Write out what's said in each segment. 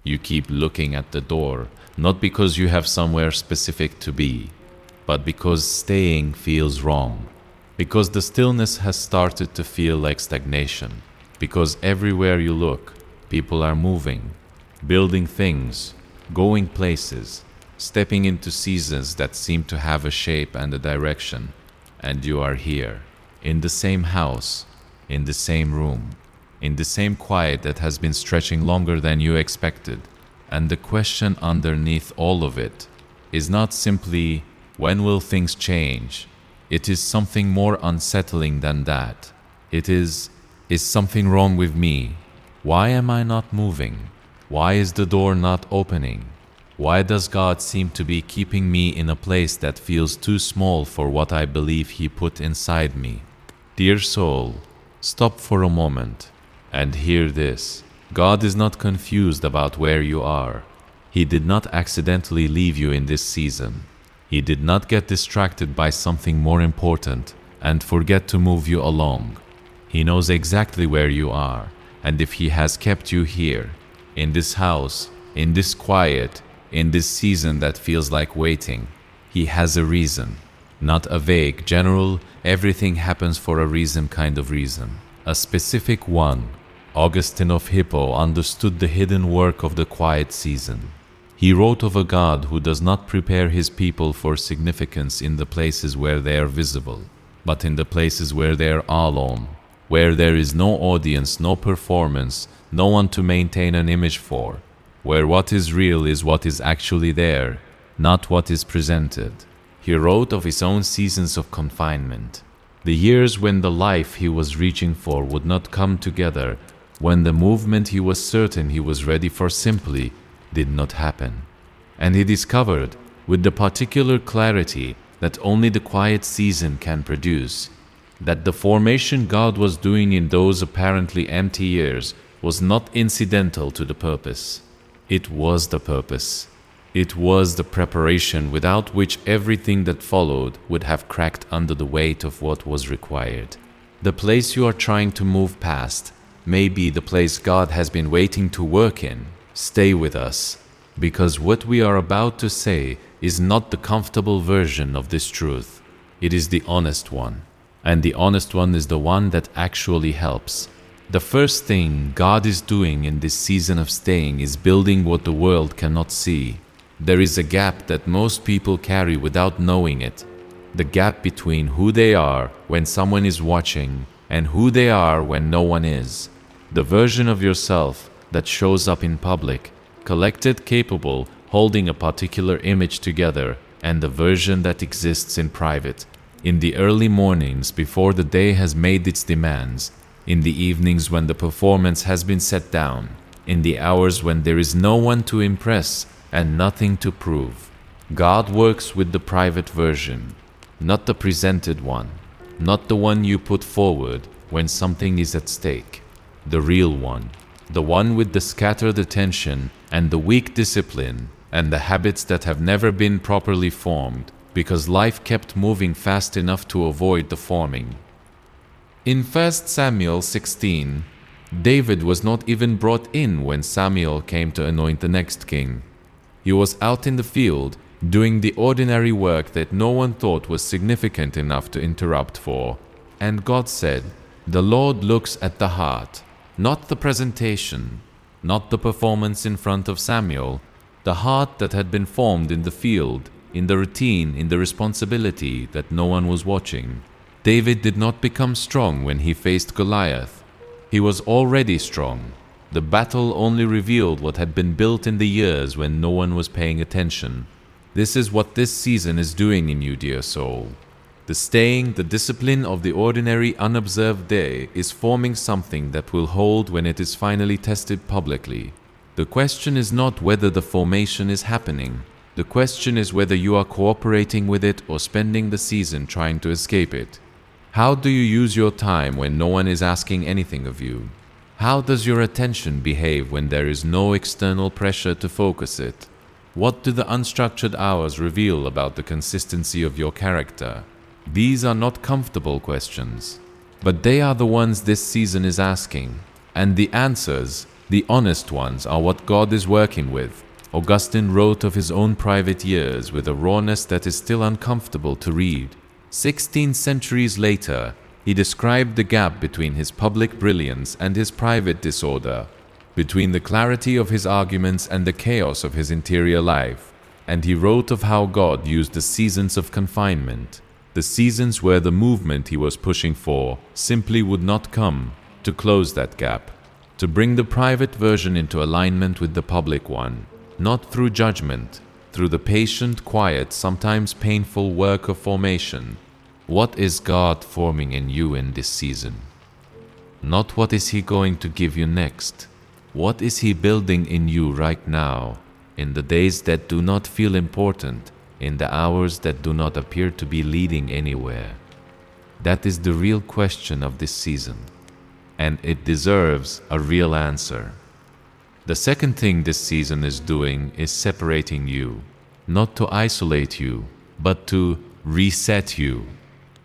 You keep looking at the door, not because you have somewhere specific to be, but because staying feels wrong. Because the stillness has started to feel like stagnation. Because everywhere you look, people are moving, building things, going places, stepping into seasons that seem to have a shape and a direction. And you are here, in the same house, in the same room, in the same quiet that has been stretching longer than you expected. And the question underneath all of it is not simply, when will things change? It is something more unsettling than that. It is something wrong with me? Why am I not moving? Why is the door not opening? Why does God seem to be keeping me in a place that feels too small for what I believe He put inside me? Dear soul, stop for a moment and hear this. God is not confused about where you are. He did not accidentally leave you in this season. He did not get distracted by something more important and forget to move you along. He knows exactly where you are, and if He has kept you here, in this house, in this quiet, in this season that feels like waiting, He has a reason. Not a vague, general, everything happens for a reason kind of reason. A specific one. Augustine of Hippo understood the hidden work of the quiet season. He wrote of a God who does not prepare His people for significance in the places where they are visible, but in the places where they are alone, where there is no audience, no performance, no one to maintain an image for, where what is real is what is actually there, not what is presented. He wrote of his own seasons of confinement, the years when the life he was reaching for would not come together, when the movement he was certain he was ready for simply did not happen. And he discovered, with the particular clarity that only the quiet season can produce, that the formation God was doing in those apparently empty years was not incidental to the purpose. It was the purpose. It was the preparation without which everything that followed would have cracked under the weight of what was required. The place you are trying to move past may be the place God has been waiting to work in. Stay with us, because what we are about to say is not the comfortable version of this truth. It is the honest one, and the honest one is the one that actually helps. The first thing God is doing in this season of staying is building what the world cannot see. There is a gap that most people carry without knowing it. The gap between who they are when someone is watching and who they are when no one is. The version of yourself that shows up in public, collected, capable, holding a particular image together, and the version that exists in private, in the early mornings before the day has made its demands, in the evenings when the performance has been set down, in the hours when there is no one to impress and nothing to prove. God works with the private version, not the presented one, not the one you put forward when something is at stake. The real one, the one with the scattered attention and the weak discipline and the habits that have never been properly formed because life kept moving fast enough to avoid the forming. In 1 Samuel 16, David was not even brought in when Samuel came to anoint the next king. He was out in the field doing the ordinary work that no one thought was significant enough to interrupt for. And God said, "The Lord looks at the heart." Not the presentation, not the performance in front of Samuel, the heart that had been formed in the field, in the routine, in the responsibility that no one was watching. David did not become strong when he faced Goliath. He was already strong. The battle only revealed what had been built in the years when no one was paying attention. This is what this season is doing in you, dear soul. The staying, the discipline of the ordinary, unobserved day is forming something that will hold when it is finally tested publicly. The question is not whether the formation is happening. The question is whether you are cooperating with it or spending the season trying to escape it. How do you use your time when no one is asking anything of you? How does your attention behave when there is no external pressure to focus it? What do the unstructured hours reveal about the consistency of your character? These are not comfortable questions, but they are the ones this season is asking, and the answers The honest ones are what God is working with. Augustine wrote of his own private years with a rawness that is still uncomfortable to read. 16 centuries later, he described the gap between his public brilliance and his private disorder, between the clarity of his arguments and the chaos of his interior life. And he wrote of how God used the seasons of confinement, the seasons where the movement he was pushing for simply would not come, to close that gap, to bring the private version into alignment with the public one, not through judgment, through the patient, quiet, sometimes painful work of formation. What is God forming in you in this season? Not what is He going to give you next. What is He building in you right now, in the days that do not feel important, in the hours that do not appear to be leading anywhere? That is the real question of this season, and it deserves a real answer. The second thing this season is doing is separating you, not to isolate you, but to reset you.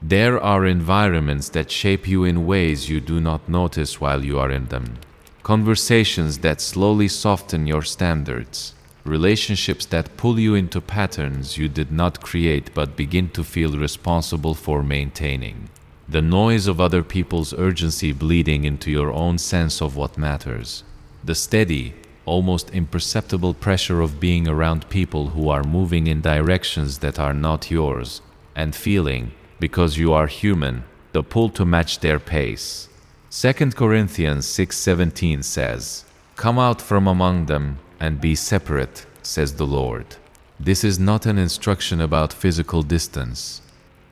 There are environments that shape you in ways you do not notice while you are in them. Conversations that slowly soften your standards. Relationships that pull you into patterns you did not create but begin to feel responsible for maintaining. The noise of other people's urgency bleeding into your own sense of what matters. The steady, almost imperceptible pressure of being around people who are moving in directions that are not yours, and feeling, because you are human, the pull to match their pace. 2 Corinthians 6:17 says, "Come out from among them and be separate," says the Lord. This is not an instruction about physical distance.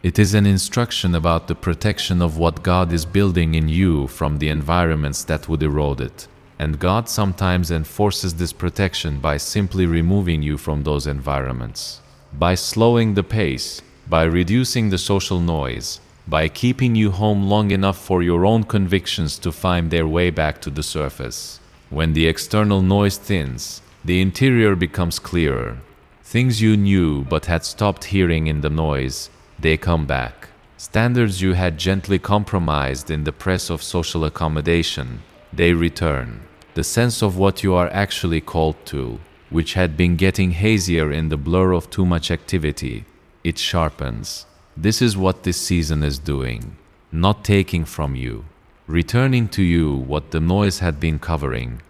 It is an instruction about the protection of what God is building in you from the environments that would erode it. And God sometimes enforces this protection by simply removing you from those environments, by slowing the pace, by reducing the social noise, by keeping you home long enough for your own convictions to find their way back to the surface. When the external noise thins, the interior becomes clearer. Things you knew but had stopped hearing in the noise, they come back. Standards you had gently compromised in the press of social accommodation, they return. The sense of what you are actually called to, which had been getting hazier in the blur of too much activity, it sharpens. This is what this season is doing, not taking from you, returning to you what the noise had been covering.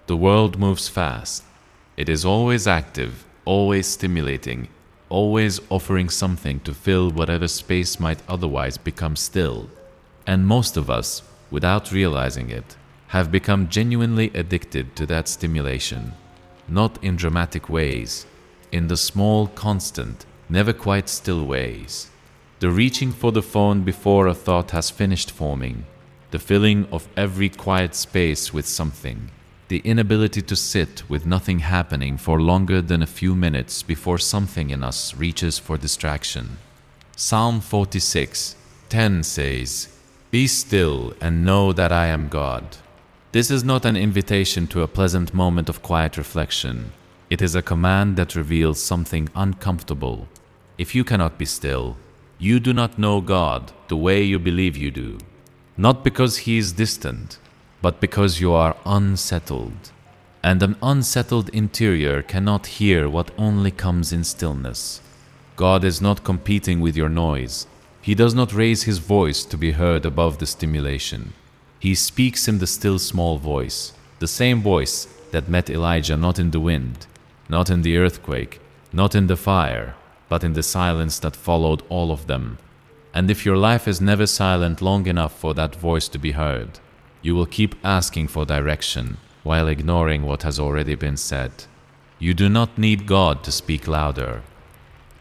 The world moves fast. It is always active, always stimulating, always offering something to fill whatever space might otherwise become still. And most of us, without realizing it, have become genuinely addicted to that stimulation, not in dramatic ways, in the small, constant, never quite still ways. The reaching for the phone before a thought has finished forming, the filling of every quiet space with something, the inability to sit with nothing happening for longer than a few minutes before something in us reaches for distraction. Psalm 46:10 says, "Be still and know that I am God." This is not an invitation to a pleasant moment of quiet reflection. It is a command that reveals something uncomfortable. If you cannot be still, you do not know God the way you believe you do. Not because He is distant, but because you are unsettled. And an unsettled interior cannot hear what only comes in stillness. God is not competing with your noise. He does not raise His voice to be heard above the stimulation. He speaks in the still small voice, the same voice that met Elijah not in the wind, not in the earthquake, not in the fire, but in the silence that followed all of them. And if your life is never silent long enough for that voice to be heard, you will keep asking for direction while ignoring what has already been said. You do not need God to speak louder.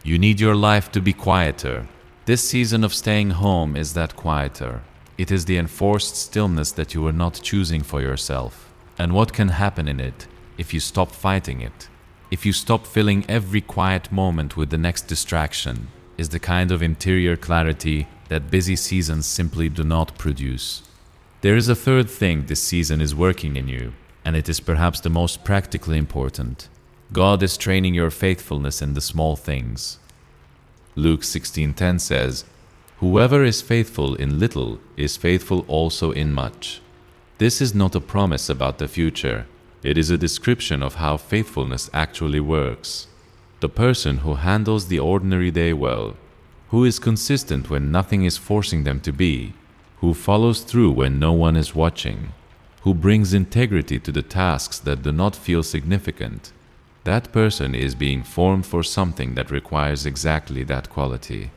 You need your life to be quieter. This season of staying home is that quieter. It is the enforced stillness that you are not choosing for yourself. And what can happen in it if you stop fighting it? If you stop filling every quiet moment with the next distraction, is the kind of interior clarity that busy seasons simply do not produce. There is a third thing this season is working in you, and it is perhaps the most practically important. God is training your faithfulness in the small things. Luke 16:10 says, "Whoever is faithful in little is faithful also in much." This is not a promise about the future. It is a description of how faithfulness actually works. The person who handles the ordinary day well, who is consistent when nothing is forcing them to be, who follows through when no one is watching, who brings integrity to the tasks that do not feel significant, that person is being formed for something that requires exactly that quality.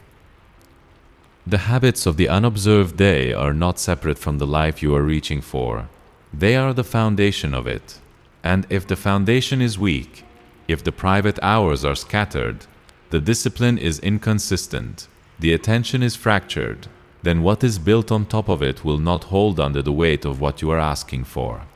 The habits of the unobserved day are not separate from the life you are reaching for. They are the foundation of it. And if the foundation is weak, if the private hours are scattered, the discipline is inconsistent, the attention is fractured, then what is built on top of it will not hold under the weight of what you are asking for.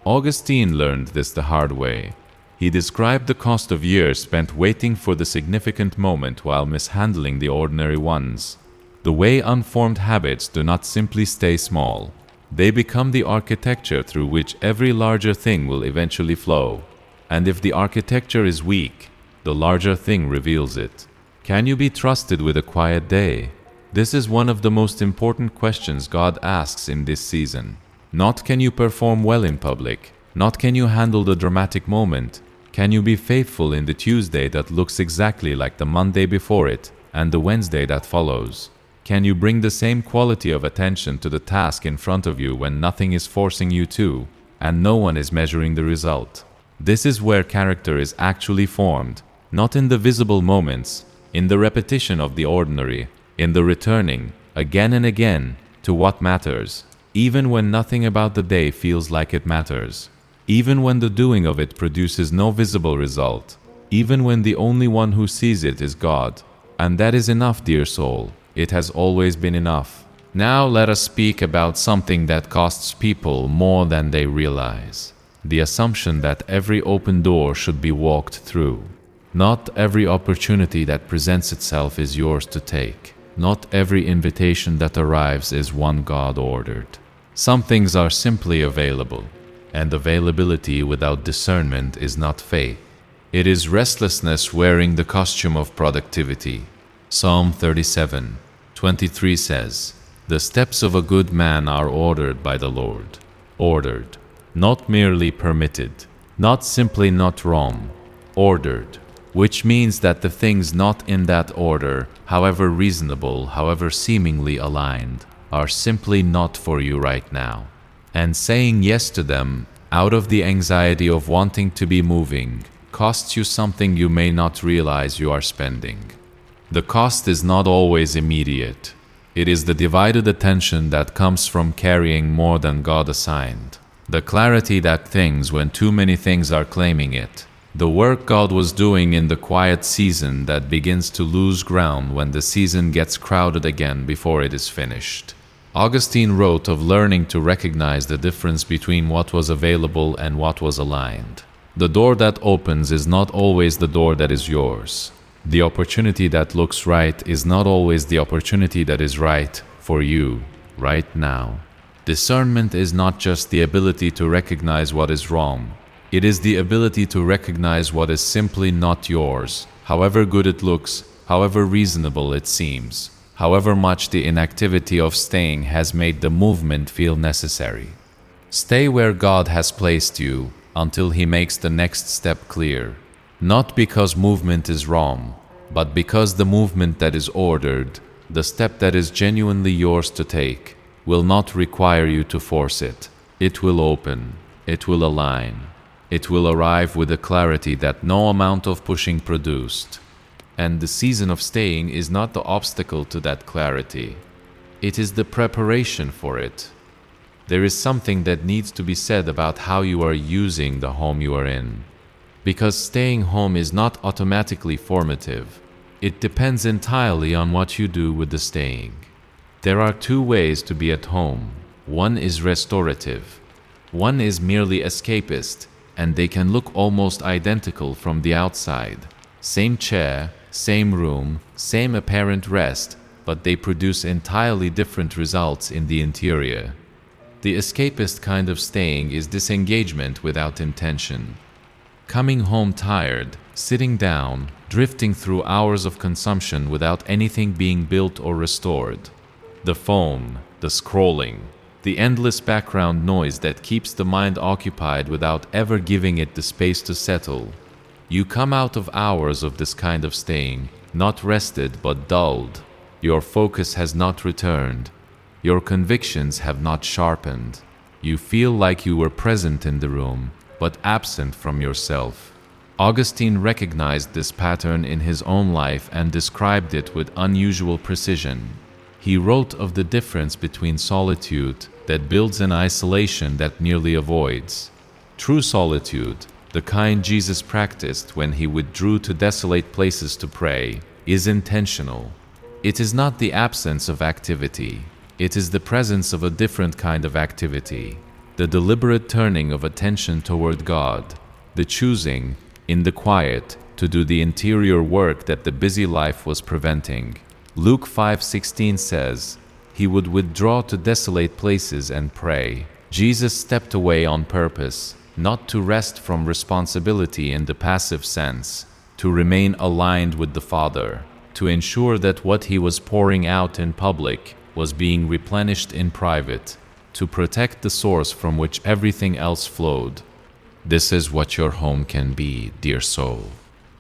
Augustine learned this the hard way. He described the cost of years spent waiting for the significant moment while mishandling the ordinary ones. The way unformed habits do not simply stay small. They become the architecture through which every larger thing will eventually flow. And if the architecture is weak, the larger thing reveals it. Can you be trusted with a quiet day? This is one of the most important questions God asks in this season. Not can you perform well in public, not can you handle the dramatic moment, can you be faithful in the Tuesday that looks exactly like the Monday before it and the Wednesday that follows? Can you bring the same quality of attention to the task in front of you when nothing is forcing you to, and no one is measuring the result? This is where character is actually formed, not in the visible moments, in the repetition of the ordinary, in the returning, again and again, to what matters, even when nothing about the day feels like it matters, even when the doing of it produces no visible result, even when the only one who sees it is God. And that is enough, dear soul. It has always been enough. Now let us speak about something that costs people more than they realize. The assumption that every open door should be walked through. Not every opportunity that presents itself is yours to take. Not every invitation that arrives is one God ordered. Some things are simply available, and availability without discernment is not faith. It is restlessness wearing the costume of productivity. Psalm 37:23 says, "The steps of a good man are ordered by the Lord." Ordered, not merely permitted, not simply not wrong, ordered, which means that the things not in that order, however reasonable, however seemingly aligned, are simply not for you right now. And saying yes to them, out of the anxiety of wanting to be moving, costs you something you may not realize you are spending. The cost is not always immediate. It is the divided attention that comes from carrying more than God assigned. The clarity that things when too many things are claiming it. The work God was doing in the quiet season that begins to lose ground when the season gets crowded again before it is finished. Augustine wrote of learning to recognize the difference between what was available and what was aligned. The door that opens is not always the door that is yours. The opportunity that looks right is not always the opportunity that is right for you right now. Discernment is not just the ability to recognize what is wrong. It is the ability to recognize what is simply not yours, however good it looks, however reasonable it seems, however much the inactivity of staying has made the movement feel necessary. Stay where God has placed you until He makes the next step clear. Not because movement is wrong, but because the movement that is ordered, the step that is genuinely yours to take, will not require you to force it. It will open, it will align, it will arrive with a clarity that no amount of pushing produced. And the season of staying is not the obstacle to that clarity. It is the preparation for it. There is something that needs to be said about how you are using the home you are in. Because staying home is not automatically formative. It depends entirely on what you do with the staying. There are two ways to be at home. One is restorative. One is merely escapist, and they can look almost identical from the outside. Same chair, same room, same apparent rest, but they produce entirely different results in the interior. The escapist kind of staying is disengagement without intention. Coming home tired, sitting down, drifting through hours of consumption without anything being built or restored. The phone, the scrolling, the endless background noise that keeps the mind occupied without ever giving it the space to settle. You come out of hours of this kind of staying, not rested but dulled. Your focus has not returned. Your convictions have not sharpened. You feel like you were present in the room, but absent from yourself. Augustine recognized this pattern in his own life and described it with unusual precision. He wrote of the difference between solitude that builds and isolation that merely avoids. True solitude, the kind Jesus practiced when he withdrew to desolate places to pray, is intentional. It is not the absence of activity. It is the presence of a different kind of activity, the deliberate turning of attention toward God, the choosing, in the quiet, to do the interior work that the busy life was preventing. Luke 5:16 says, "He would withdraw to desolate places and pray." Jesus stepped away on purpose, not to rest from responsibility in the passive sense, to remain aligned with the Father, to ensure that what he was pouring out in public was being replenished in private, to protect the source from which everything else flowed. This is what your home can be, dear soul.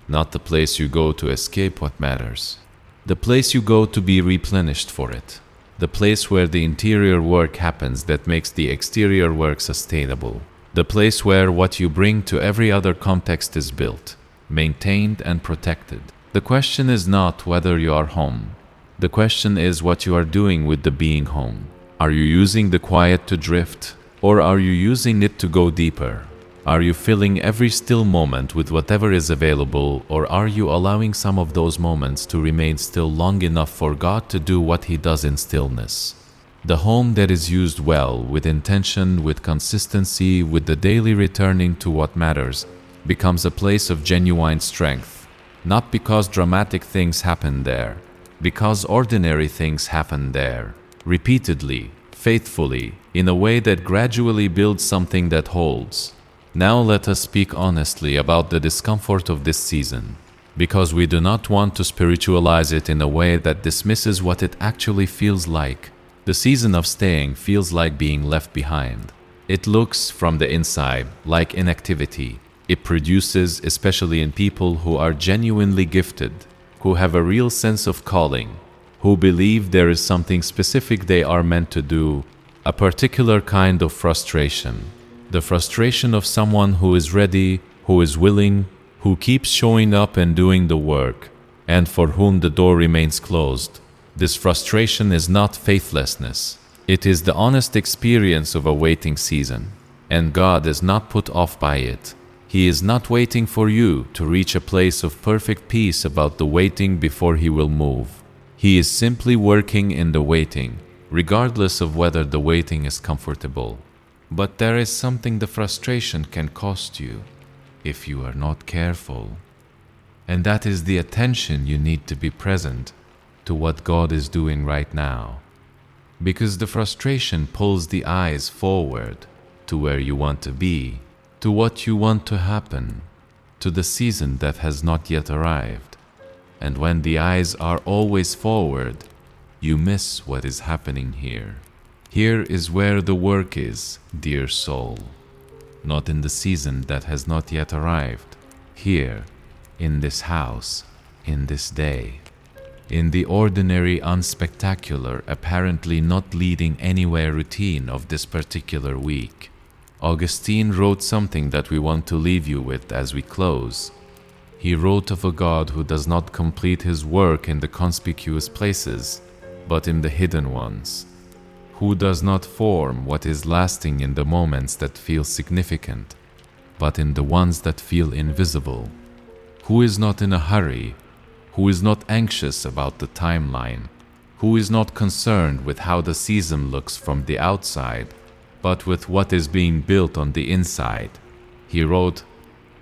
Not the place you go to escape what matters. The place you go to be replenished for it. The place where the interior work happens that makes the exterior work sustainable. The place where what you bring to every other context is built, maintained and protected. The question is not whether you are home. The question is what you are doing with the being home. Are you using the quiet to drift, or are you using it to go deeper? Are you filling every still moment with whatever is available, or are you allowing some of those moments to remain still long enough for God to do what He does in stillness? The home that is used well, with intention, with consistency, with the daily returning to what matters, becomes a place of genuine strength. Not because dramatic things happen there, because ordinary things happen there, repeatedly, faithfully, in a way that gradually builds something that holds. Now let us speak honestly about the discomfort of this season, because we do not want to spiritualize it in a way that dismisses what it actually feels like. The season of staying feels like being left behind. It looks, from the inside, like inactivity. It produces, especially in people who are genuinely gifted, who have a real sense of calling, who believe there is something specific they are meant to do, a particular kind of frustration. The frustration of someone who is ready, who is willing, who keeps showing up and doing the work, and for whom the door remains closed. This frustration is not faithlessness. It is the honest experience of a waiting season, and God is not put off by it. He is not waiting for you to reach a place of perfect peace about the waiting before He will move. He is simply working in the waiting, regardless of whether the waiting is comfortable. But there is something the frustration can cost you if you are not careful. And that is the attention you need to be present to what God is doing right now. Because the frustration pulls the eyes forward to where you want to be, to what you want to happen, to the season that has not yet arrived. And when the eyes are always forward, you miss what is happening here. Here is where the work is, dear soul. Not in the season that has not yet arrived. Here, in this house, in this day. In the ordinary, unspectacular, apparently not leading anywhere routine of this particular week. Augustine wrote something that we want to leave you with as we close. He wrote of a God who does not complete His work in the conspicuous places, but in the hidden ones, who does not form what is lasting in the moments that feel significant, but in the ones that feel invisible, who is not in a hurry, who is not anxious about the timeline, who is not concerned with how the season looks from the outside, but with what is being built on the inside. He wrote,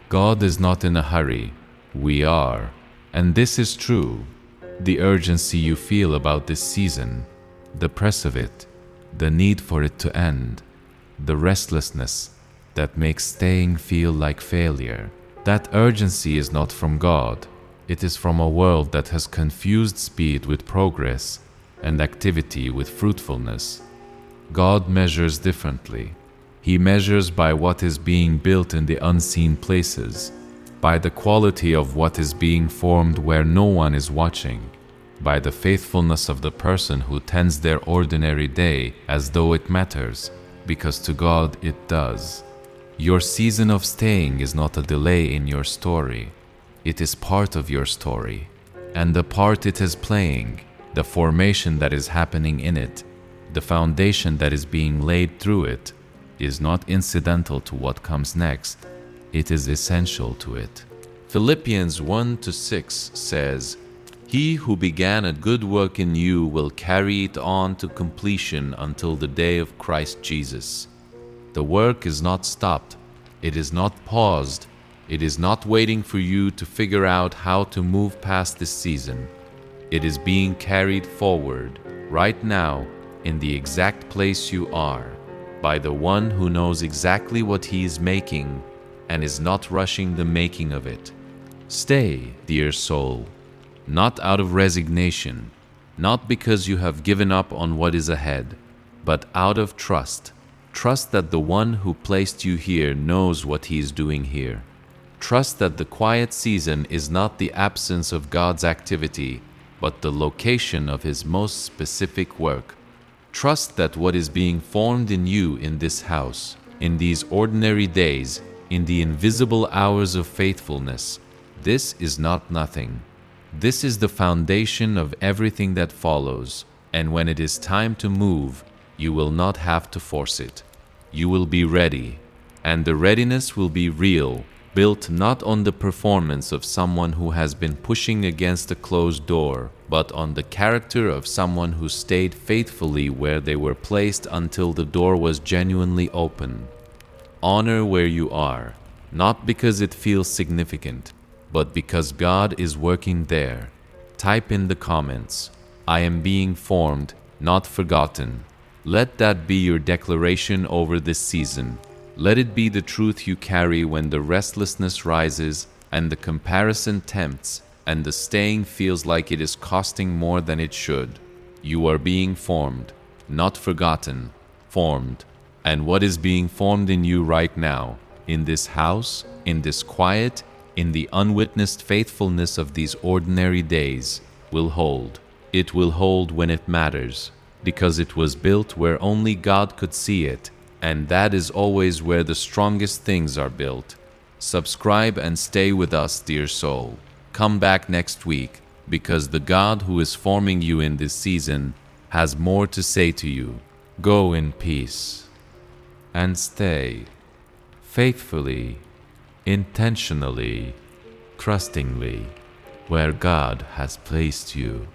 God is not in a hurry, we are. And this is true. The urgency you feel about this season, the press of it, the need for it to end, the restlessness that makes staying feel like failure, that urgency is not from God. It is from a world that has confused speed with progress and activity with fruitfulness. God measures differently. He measures by what is being built in the unseen places, by the quality of what is being formed where no one is watching, by the faithfulness of the person who tends their ordinary day as though it matters, because to God it does. Your season of staying is not a delay in your story. It is part of your story, and the part it is playing, the formation that is happening in it, the foundation that is being laid through it, is not incidental to what comes next. It is essential to it. Philippians 1-6 says, "He who began a good work in you will carry it on to completion until the day of Christ Jesus." The work is not stopped. It is not paused. It is not waiting for you to figure out how to move past this season. It is being carried forward right now in the exact place you are by the one who knows exactly what he is making and is not rushing the making of it. Stay, dear soul, not out of resignation, not because you have given up on what is ahead, but out of trust. Trust that the one who placed you here knows what he is doing here. Trust that the quiet season is not the absence of God's activity, but the location of his most specific work. Trust that what is being formed in you in this house, in these ordinary days, in the invisible hours of faithfulness, this is not nothing. This is the foundation of everything that follows, and when it is time to move, you will not have to force it. You will be ready, and the readiness will be real, built not on the performance of someone who has been pushing against a closed door, but on the character of someone who stayed faithfully where they were placed until the door was genuinely open. Honor where you are, not because it feels significant, but because God is working there. Type in the comments, "I am being formed, not forgotten." Let that be your declaration over this season. Let it be the truth you carry when the restlessness rises and the comparison tempts and the staying feels like it is costing more than it should. You are being formed, not forgotten, formed. And what is being formed in you right now, in this house, in this quiet, in the unwitnessed faithfulness of these ordinary days, will hold. It will hold when it matters, because it was built where only God could see it, and that is always where the strongest things are built. Subscribe and stay with us, dear soul. Come back next week, because the God who is forming you in this season has more to say to you. Go in peace, and stay faithfully, intentionally, trustingly, where God has placed you.